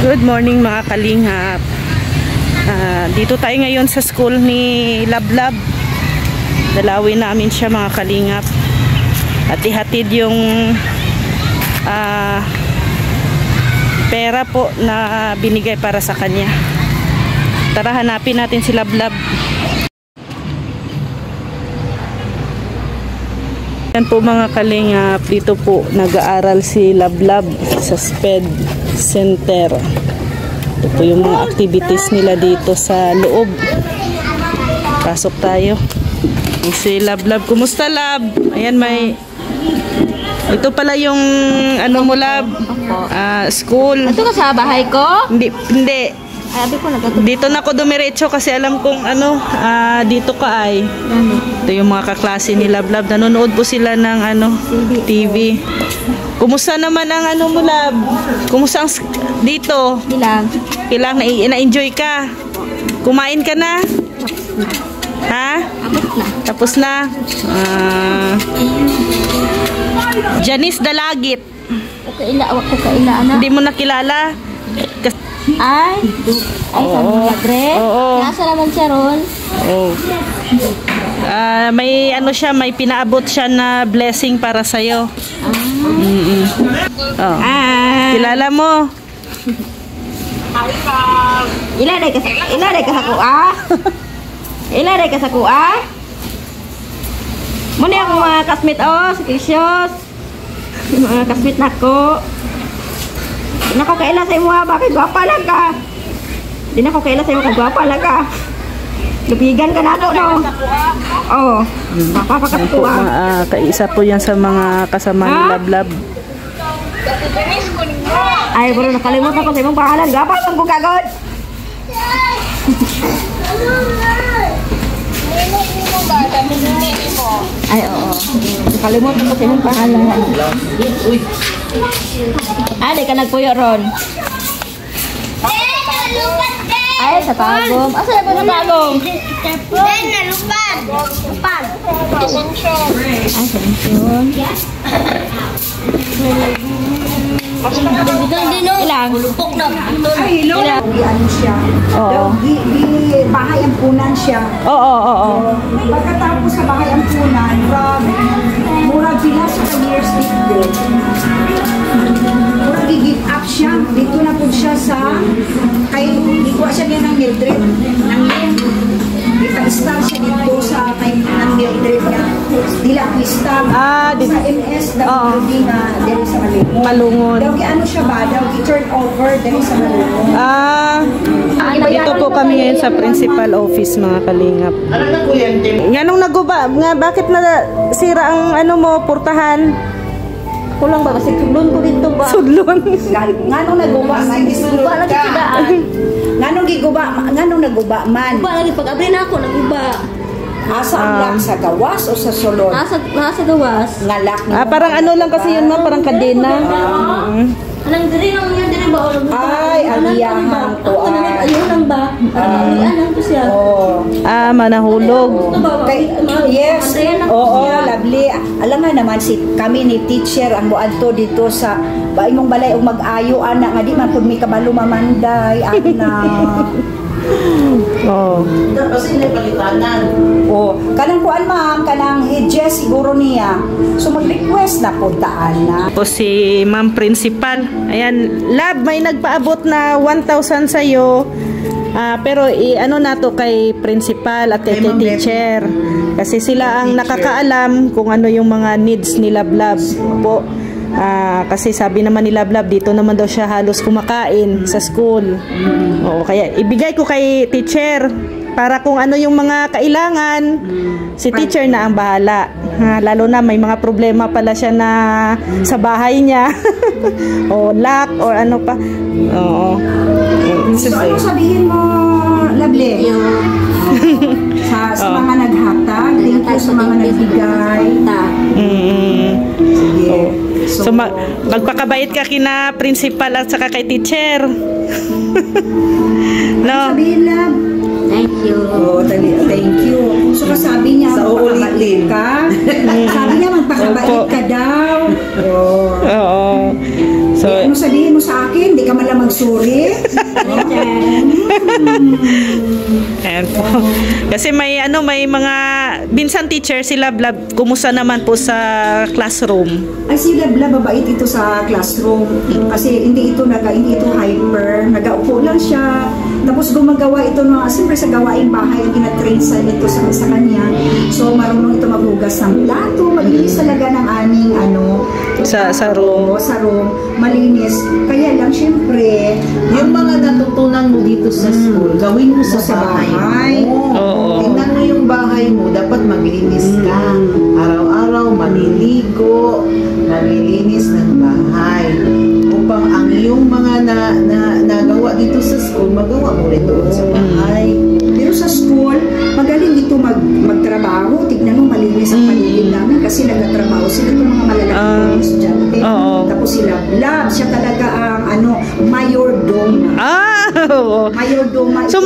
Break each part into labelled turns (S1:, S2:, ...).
S1: Good morning mga kalingap. Dito tayo ngayon sa school ni Lablab. Dalawin namin siya mga kalingap. At ihatid yung pera po na binigay para sa kanya. Tara, hanapin natin si Lablab. Yan po mga kalingap, dito po nag-aaral si Lablab sa SPED Center. Ito po yung mga activities nila dito sa loob. Pasok tayo. Si Lablab, kumusta Lab? Ayan, may ito pala yung ano mo Lab, school.
S2: Ito ka sa bahay ko?
S1: Hindi. Dito na ako dumiretso kasi alam kong dito ka ay. Ito yung mga kaklase ni Lablab. Nanonood po sila ng TV. Kumusta naman ang mo Lab? Kumusta ang dito? Ilang na-enjoy ka? Kumain ka na? Ha? Tapos na. Janice Dalagit. Hindi mo nakilala?
S2: Ay, sa madre. Nasa naman siya ron.
S1: May siya, may pinaabot siya na blessing para sa iyo. Kilala mo?
S2: Iladay ka sa kuha. Iladay ka sa kuha. Muna akong mga kasmit si Precious. Mga kasmit nako. Di na ko kaila sa imo bakit gwapa lang ka. Di na ko kaila sa imo kag gwapa lang ka. Lupigan ka nato no. Oo. Papapakatuwa.
S1: Kaisa po yan sa mga kasama ni Lablab.
S2: Ay, bro, nakalimutan ko sa imong pangalan. Gwapa lang ko kagod. Ay, oo. Nakalimutan ko sa imong pangalan. Di ka nagpuyo ron. Ay, sa tagom. Asa na po sa tagom?
S3: Nalupad. Asensyon.
S2: Asensyon.
S3: Ilang? Ulupok na.
S4: Ay, hello. Ano siya? Bahay ampunan siya.
S1: Oo.
S4: Pagkatapos sa bahay ampunan, murag bilas sa years dito. Murag i-give up siya. Dito na po siya sa ikuha siya niya ng Mildred. Ika-star siya dito sa ng Mildred niya. Dila Quista. Sa MS WD na dito sa
S1: Malungon.
S4: Daw ano siya ba? Daw i-turn over dito sa Malungon.
S1: Dito po kami ngayon sa principal office mga kalingap. Nganong naguba? Bakit nasira ang mo, portahan?
S2: Kulang ba? Kasi sudlon ko dito ba?
S1: Sudlon?
S4: Nganong naguba?
S2: Guba lagi sidaan.
S4: Nganong naguba man?
S2: Guba lagi. Pag-abri na ako, naguba.
S4: Asa ang lock sa gawas o sa sulod?
S2: Nasa gawas.
S4: Nga lock
S1: parang lang kasi yun ma, parang kadena.
S2: Anong diri lang yan, diri ba?
S4: Ay, aliyahan to.
S2: Ayun lang ba? Aliyahan to siya.
S1: Manahulog.
S4: Yes. Oo, lovely. Alam nga naman, kami ni teacher ang buadto dito sa imong balay o mag-ayo, anak. Nga di man po may kabalo mamanday, anak.
S5: Kasi napalitanan.
S4: Kanang kuan ma'am, kanang hedges siguro niya. So mag-request na puntaan na.
S1: Po si Ma'am Principal. Ayan, Lab, may nagpaabot na 1,000 sa'yo. Pero na to kay Principal at kay Teacher. Kasi sila ang nakakaalam kung ano yung mga needs ni Lablab po. Kasi sabi naman ni Lablab, dito naman daw siya halos kumakain sa school. Kaya ibigay ko kay Teacher para kung ano yung mga kailangan, si Teacher na ang bahala. Lalo na may mga problema pala siya na sa bahay niya. Lock or ano pa.
S4: So ano sabihin mo, Lovely? Sa mga naghatag, thank you sa mga nagbigay. Sige.
S1: So magpakabait ka kina Principal at saka kay Teacher. No?
S4: Sabihin lang.
S2: Thank you.
S4: Thank you. So sabi niya, magpakabait ka. Sabi niya, magpakabait ka daw.
S1: Oo. So,
S4: ano sabihin mo sa akin, di ka man lang magsuri.
S1: Ayan po. Kasi may mga minsan teacher si Lablab, kumusta naman po sa classroom?
S4: Ay, si Lablab, mabait ito sa classroom. Kasi hindi ito hyper. Nagaupo lang siya. Tapos gumagawa ito siyempre sa gawaing bahay ang ginatrain sa kanya. So, marunong ito maghugas ng plato. Malinis talaga ng aming
S1: sa room.
S4: Sa room. Malinis. Kaya lang, siyempre,
S5: yung mga natutunan mo dito sa school, gawin mo sa bahay mo. Tingnan mo yung bahay mo, dapat maglinis ka. Araw-araw, maliligo, malilinis ng bahay. Upang ang iyong mga nagawa dito sa school, magawa mo rin doon sa bahay.
S4: Pero sa school, magaling ito magtrabaho. Tignan mo, malinis ang paligid namin kasi nagtatrabaho sila itong mga malalaking estudyante. Tapos si Lablab, siya talaga ang mayordoma. Mayordoma.
S1: So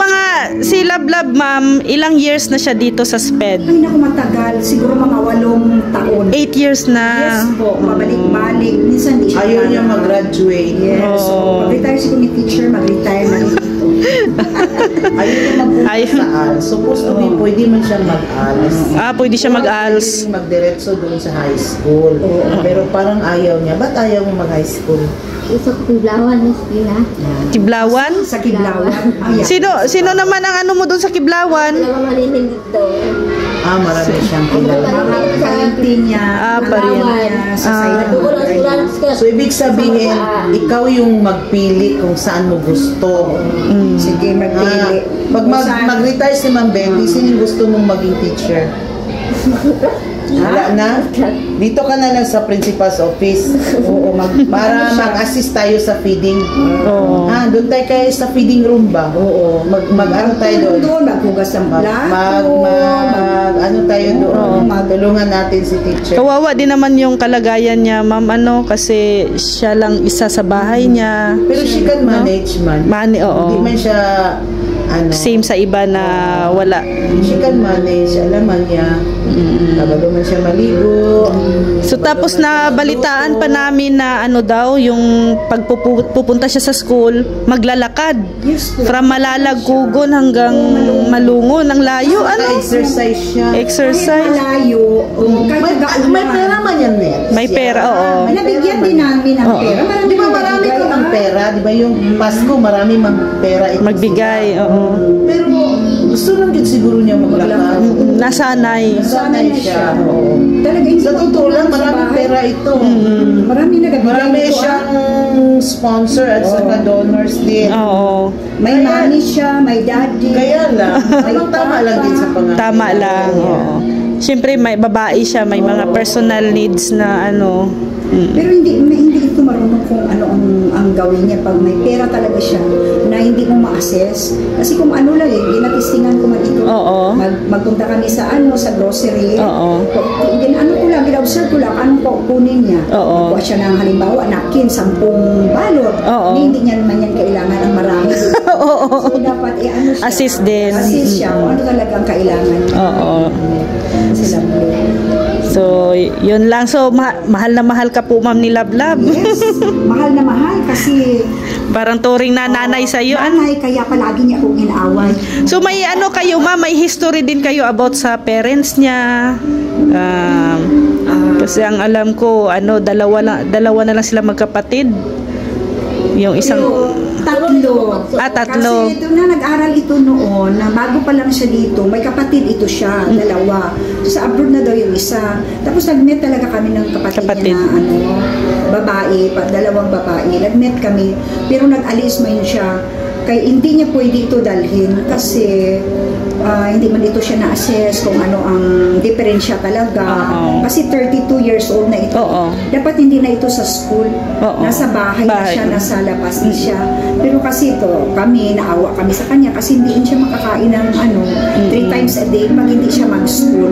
S1: si Lablab, ma'am, ilang years na siya dito sa SPED?
S4: Ay, naku, matagal. Siguro mga 8 taon.
S1: 8 years na.
S4: Yes po, pabalik-balik. Minsan di siya.
S5: Ayaw niya mag-graduate.
S4: Yes. Mag-retire siguro ni teacher, mag-retire na dito.
S5: Ayaw niya mag-punta sa ALS. Supposed to be, pwede man siya mag-ALS.
S1: Pwede siya mag-ALS.
S5: Pwede magdiretso doon sa high school. Pero parang ayaw niya. Ba't ayaw mo mag-high school?
S2: Isa ko Kiblawan, Miss Pina.
S1: Kiblawan?
S4: Sa Kiblawan.
S1: Sino naman ang mo doon sa Kiblawan?
S2: Wala malinig dito.
S5: Marami siyang kilala.
S4: Pariente niya.
S1: Pariente.
S4: Sa side.
S5: So, ibig sabihin, ikaw yung magpili kung saan mo gusto.
S4: Sige, magpili.
S5: Pag mag-retire si Ma'am Betty, sino gusto mong maging teacher? Wala na? Dito ka na lang sa principal's office. Para mag-assist tayo sa feeding. Doon tayo kayo sa feeding room ba? Mag-ano tayo doon?
S4: Maghugas ng plato.
S5: Ano tayo doon? Tulungan natin si teacher.
S1: Kawawa din naman yung kalagayan niya, ma'am, kasi siya lang isa sa bahay niya.
S5: Pero she can manage man. Hindi man siya
S1: same sa iba na wala.
S5: She can manage, alaman niya. Kabalo man siya maligo.
S1: So tapos na balitaan pa namin na yung pagpupunta siya sa school, maglalakad. From Malalagkugon hanggang Malungon, ang layo.
S5: Exercise siya.
S1: Exercise.
S4: Malayo.
S5: May pera man yan, Net.
S1: May pera,
S4: Nabigyan din namin ng pera.
S5: Di ba marami kang ang pera? Di ba yung Pasko, marami mang pera.
S1: Magbigay,
S5: Pero gusto lang din siguro niya maglakad.
S1: Nasanay
S5: siya.
S4: Sa
S5: totoo lang, maraming pera ito. Marami siyang sponsor at saka donors din.
S4: May mommy siya, may daddy.
S5: Kaya lang, tama lang din sa pangalan.
S1: Tama lang. Siyempre, may babae siya, may mga personal needs na
S4: Pero hindi ito marunong kung ano ang gawin niya pag may pera talaga siya na hindi mo ma-assess. Kasi kung lang ginatistingan ko man ito. Magpunta kami sa grocery. Then ko lang, observe ko lang anong kukunin niya. Kuha siya ng halimbawa, napkin, 10 balot. Hindi niya naman yan kailangan ang marami. So dapat siya.
S1: Assist din.
S4: Assist siya kung ano talaga ang kailangan.
S1: So, yun lang. So, mahal na mahal ka po, ma'am, ni Lablab.
S4: Yes, mahal na mahal kasi
S1: parang turing na nanay sa iyo.
S4: Nanay, kaya palagi niya akong inaaway.
S1: So, may kayo, ma'am, may history din kayo about sa parents niya. Kasi ang alam ko, dalawa na lang sila magkapatid. Yung isang...
S4: Tatlo.
S1: Tatlo.
S4: Kasi ito na, nag-aral ito noon, na bago pa lang siya dito, may kapatid ito siya, dalawa. So, sa abroad na daw yung isa. Tapos nag-met talaga kami ng kapatid. Niya na babae, dalawang babae. Nag-met kami, pero nag-alis man siya. Kaya hindi niya pwede ito dalhin kasi hindi man dito siya na-assess kung ano ang diferensya talaga. Kasi 32 years old na ito. Dapat hindi na ito sa school. Nasa bahay na siya, nasa labas na siya. Pero kasi ito, naawa kami sa kanya kasi hindi siya makakain ng 3 times a day pag hindi siya mag-school.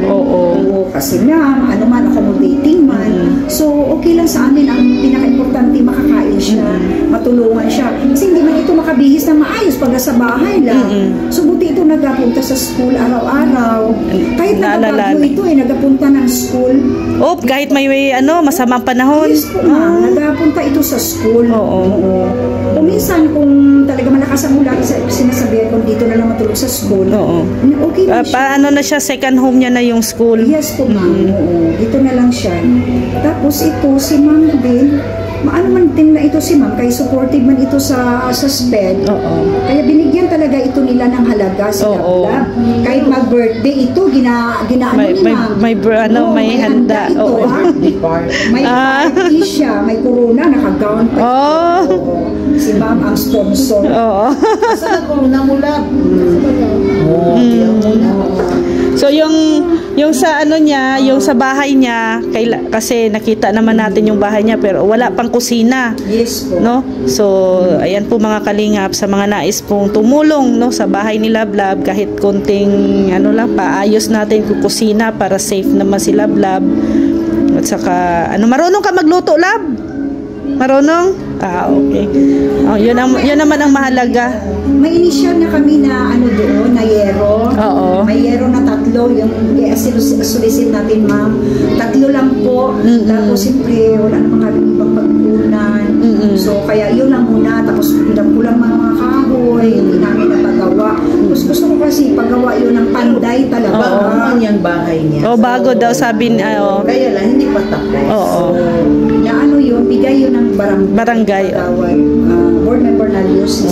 S4: Kasi ma'am, man, accommodating man, So, okay lang sa amin. Ang pinaka-importante, makakain siya, matulungan siya. Kasi hindi man ito makabihis na maayos pag nasa bahay lang. So, buti ito nagapunta sa school araw-araw. Kahit nagabagyo ito nagapunta ng school.
S1: Oh, kahit may masamang panahon.
S4: Yes po, nagapunta ito sa school.
S1: Oo.
S4: Kung minsan, kung talaga malakas ang ulan, sinasabihan kung dito na lang matulog sa school.
S1: Oo.
S4: Okay na siya.
S1: Paano na siya, second home niya na yung school?
S4: Yes po, ma'am. Oo. Dito na lang siya. Tapos ito, si ma'am din, maano man din na ito si ma'am, kaya supportive man ito sa SPED.
S1: Oo.
S4: Kaya binigyan talaga ito nila ng halaga sa Lab. Kahit mag-birthday ito, ginaano ni ma'am.
S1: May handa.
S4: Ito,
S1: Oo.
S4: May party siya, may corona, naka-gown pa. Oo. Si ma'am ang sponsor.
S1: Oo.
S5: Saan ang corona mo, Lab?
S1: So yung sa niya, yung sa bahay niya, kasi nakita naman natin yung bahay niya pero wala pang kusina.
S4: Yes po.
S1: No? So ayan po mga kalingap, sa mga nais pong tumulong sa bahay ni Lablab, kahit konting paayos natin yung kusina para safe naman si Lablab. At saka marunong ka magluto, Lab? Marunong? Okay. Yun naman ang mahalaga.
S4: May inisyal na kami na doon, na yero.
S1: Oo.
S4: May yero na 3, yung sulisit natin, ma'am. 3 lang po. Tapos siyempre, wala namang kami ibang pagkunan. So, kaya yun lang muna. Tapos, kulang mga kahoy, hindi namin napagawa. Tapos gusto ko kasi pagawa yun ng panday talaga.
S5: Bago man yung bahay niya.
S1: Bago daw sabi niya.
S5: Kaya lang, hindi pa tapos.
S1: Oo.
S4: Na yun, bigay yun ng barangay. Board member na use.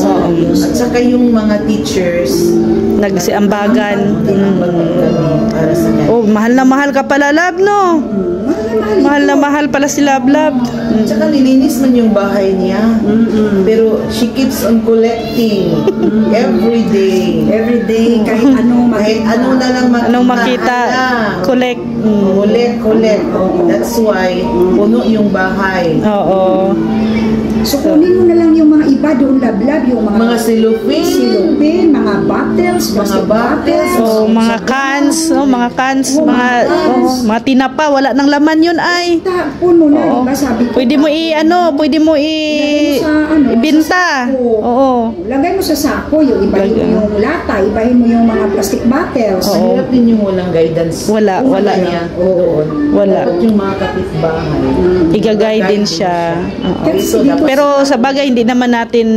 S5: At saka yung mga teachers,
S1: nagsiambagan.
S5: Para sa kanila.
S1: Oh, mahal na mahal ka pala, Lab, no? Mahal na mahal pala si Lablab.
S5: Tsaka nilinis man yung bahay niya. Pero she keeps on collecting every day.
S4: Every day, kahit
S5: Kahit ano na lang makita.
S1: Anong makita, collect.
S5: Collect. That's why, puno yung bahay.
S1: Oo.
S4: So, kunin mo na lang yung mga iba doon, Lablab, yung
S5: Mga silupin,
S4: mga bottles, plastic bottles.
S1: Mga cans, mga tinapa, wala nang laman yun ay.
S4: Puno na, diba? Sabi ko.
S1: Pwede mo ibenta. Oo.
S4: Lagay mo sa sako, yung ibahin mo yung lata, ibahin mo yung mga plastic bottles.
S5: Mahirap din yung walang guidance.
S1: Wala niya. Wala.
S5: Dapat yung mga kapitbahay.
S1: Igagay din siya. Pero sa bagay hindi naman natin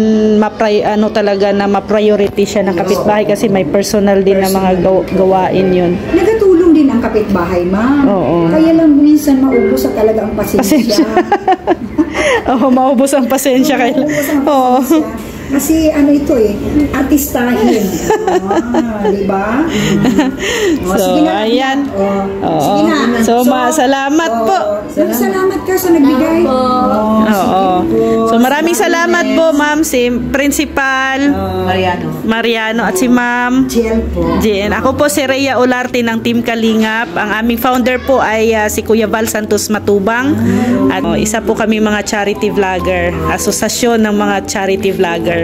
S1: ma-priority siya ng kapitbahay kasi may personal din na mga gawain yun.
S4: Nagatulong din ang kapitbahay, ma'am.
S1: Oo.
S4: Kaya lang minsan maubos sa talaga ang pasensya.
S1: Maubos ang pasensya kaya. Oo.
S4: Kasi ito artistahin. Diba?
S1: So, ayan.
S4: Sige na.
S1: So, salamat po.
S4: Salamat ka sa nagbigay.
S1: Oo. So, maraming salamat po, ma'am, si Principal Mariano at si ma'am Jen. Ako po si Rhea Olarte ng Team Kalingap. Ang aming founder po ay si Kuya Val Santos Matubang. At isa po kami mga charity vlogger. Asosasyon ng mga charity vlogger.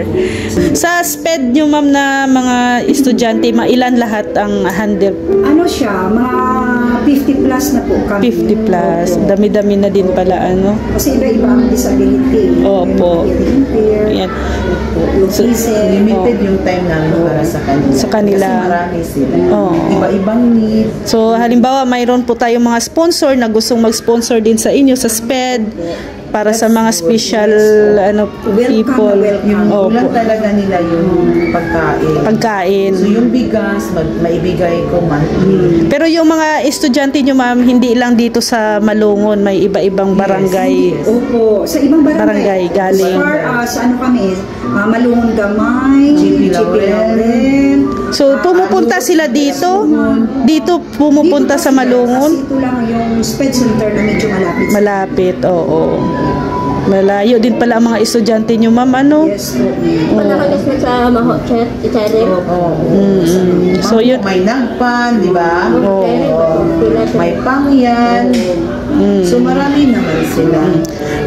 S1: Sa SPED nyo, ma'am, na mga estudyante, mailan lahat ang handle?
S4: Siya, mga 50 plus na po kami.
S1: 50 plus. Dami-dami na din pala,
S4: Kasi iba-iba ang disability.
S1: Opo. Yan.
S5: Limited yung time namin para sa kanila.
S1: Sa kanila.
S5: Kasi marami sila.
S1: Iba-ibang need. So, halimbawa, mayroon po tayong mga sponsor na gustong mag-sponsor din sa inyo sa SPED para sa mga special people.
S5: Yung ulan talaga nila yung pagkain. So, yung bigas, maibigay ko monthly.
S1: Pero yung mga estudyante nyo, ma'am, hindi lang dito sa Malungon, may iba-ibang barangay.
S4: Opo, sa ibang barangay
S1: galing.
S4: As far as kami, Malungon Gamay, GP Laurel.
S1: So, pumupunta sila dito? Dito pumupunta sa Malungon?
S4: Kasi ito lang yung SPED center na medyo malapit.
S1: Malapit, oo. Malayo din pala ang mga estudyante nyo, ma'am,
S4: Yes,
S2: Nakagasmet sa Mahotchet, Italy.
S1: So, yun.
S5: May nagpan, di ba? May pangyan. So, marami naman sila.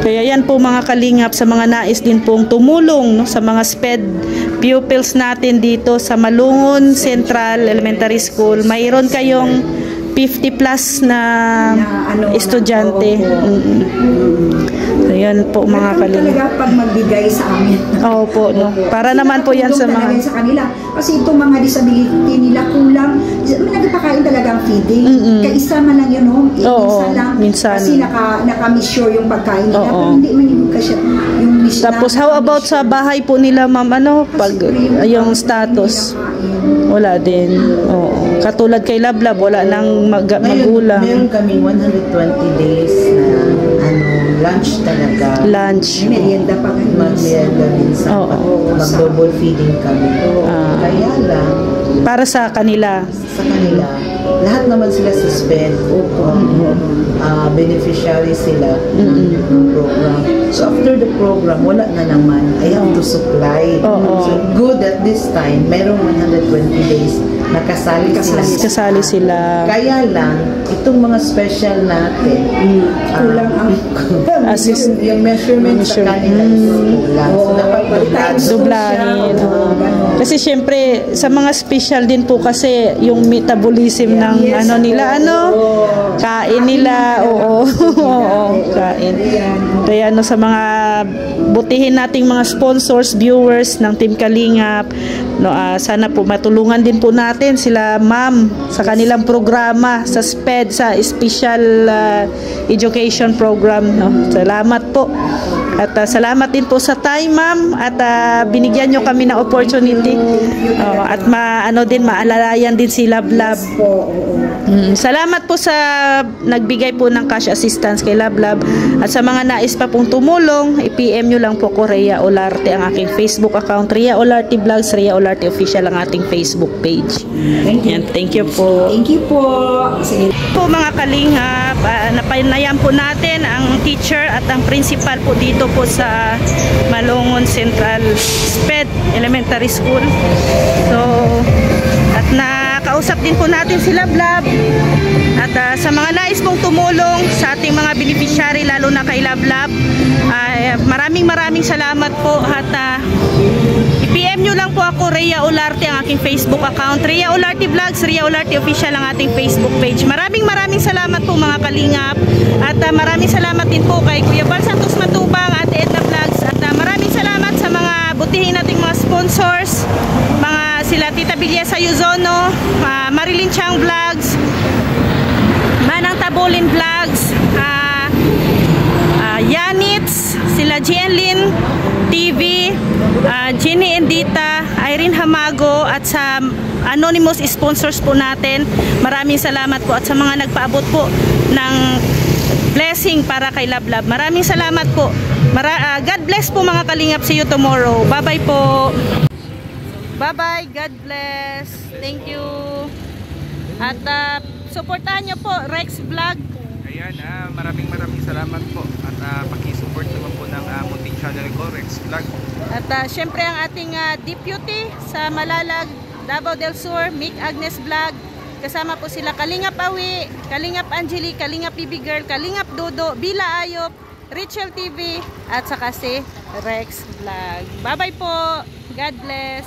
S1: Kaya yan po mga kalingap, sa mga nais din pong tumulong sa mga SPED pupils natin dito sa Malungon Central Elementary School. Mayroon kayong 50 plus na
S4: ano,
S1: estudyante. So, yan po mga kalingap.
S4: talaga pag magbigay sa amin.
S1: Opo, no. Para naman po yan sa
S4: Talaga
S1: mga...
S4: sa kanila. Kasi itong mga disability nila kulang. May nagpapakain talaga ang feeding. Kaisa man lang yun, no?
S1: Oo,
S4: Minsan lang.
S1: minsan.
S4: Kasi naka-miss sure yung pagkain nila.
S1: Oo.
S4: Pero hindi man yung kasi yung miss na.
S1: Tapos how about sa bahay po nila, ma'am, ano, pag yung status? Wala din. Oo. Katulad kay Lablab, wala nang magulang.
S5: Meron kaming 120 days na lunch talaga.
S1: Lunch.
S4: May merienda pa ganun.
S5: Mag-merienda minsan.
S1: Oo.
S5: Mag-double feeding kami. Kaya lang,
S1: Para sa kanila.
S5: sa kanila, lahat naman sila suspend. Beneficiary sila ng program. So after the program, wala na naman. I have to supply. So good at this time, merong 120 days nakasali sila.
S1: Kasali sila.
S5: Kaya lang, itong mga special natin,
S4: Kulang ang
S5: yung measurement sa kanila is kulang. So dapat
S1: Dublahin. Kasi syempre, sa mga special din po kasi yung metabolism ng ano nila, kain nila, oo, kain. Kaya sa mga butihin nating mga sponsors, viewers ng Team Kalingap, sana po matulungan din po natin sila ma'am sa kanilang programa sa SPED, sa Special Education Program. Salamat po. At salamat din po sa time, ma'am, at binigyan nyo kami ng opportunity at maalalayan din si Lablab. Salamat po sa nagbigay po ng cash assistance kay Lablab, at sa mga nais pa pong tumulong, i-PM nyo lang po ko Rhea Olarte, ang aking Facebook account, Rhea Olarte Vlogs, Rhea Olarte Official ang ating Facebook page. Thank you po.
S4: Thank you po. Sige
S1: po mga kalingap, napanayan po natin ang teacher at ang principal po dito po sa Malongon Central SPED Elementary School. So, at nakausap din po natin si Lablab, at sa mga nais pong tumulong sa ating mga beneficiary, lalo na kay Lablab, maraming salamat po, at i-PM nyo lang po ako, Rhea Olarte, ang aking Facebook account, Rhea Olarte Vlogs, Rhea Olarte Official ang ating Facebook page. Maraming salamat po mga kalingap, at maraming salamat din po kay Kuya Bal Santos Matubang at Edna Vlogs, at maraming salamat sa mga butihin nating mga sponsors, mga sila Tita Bilyesa Yuzono, Marilyn Chang Vlogs, Manang Tabolin Vlogs, Yanits, sila Jenlyn TV, Jenny Endita, Irene Hamago, at sa anonymous sponsors po natin, maraming salamat po, at sa mga nagpaabot po ng blessing para kay Lablab, maraming salamat po. God bless po mga kalingap. See you tomorrow. Bye bye po. Bye bye. God bless. Thank you. At supportahan nyo po Rex Vlog.
S6: Ayan, maraming salamat po, at paki-support naman po ng munting channel ko, Rex Vlog. At
S1: syempre ang ating deputy sa Malalag, Davao del Sur, Mick Agnes Vlog. Kasama po sila Kalingap Awi, Kalingap Angeli, Kalingap Bibi Girl, Kalingap Dodo, Bila Ayop, Rachel TV, at saka si Rex Vlog. Bye bye po. God bless.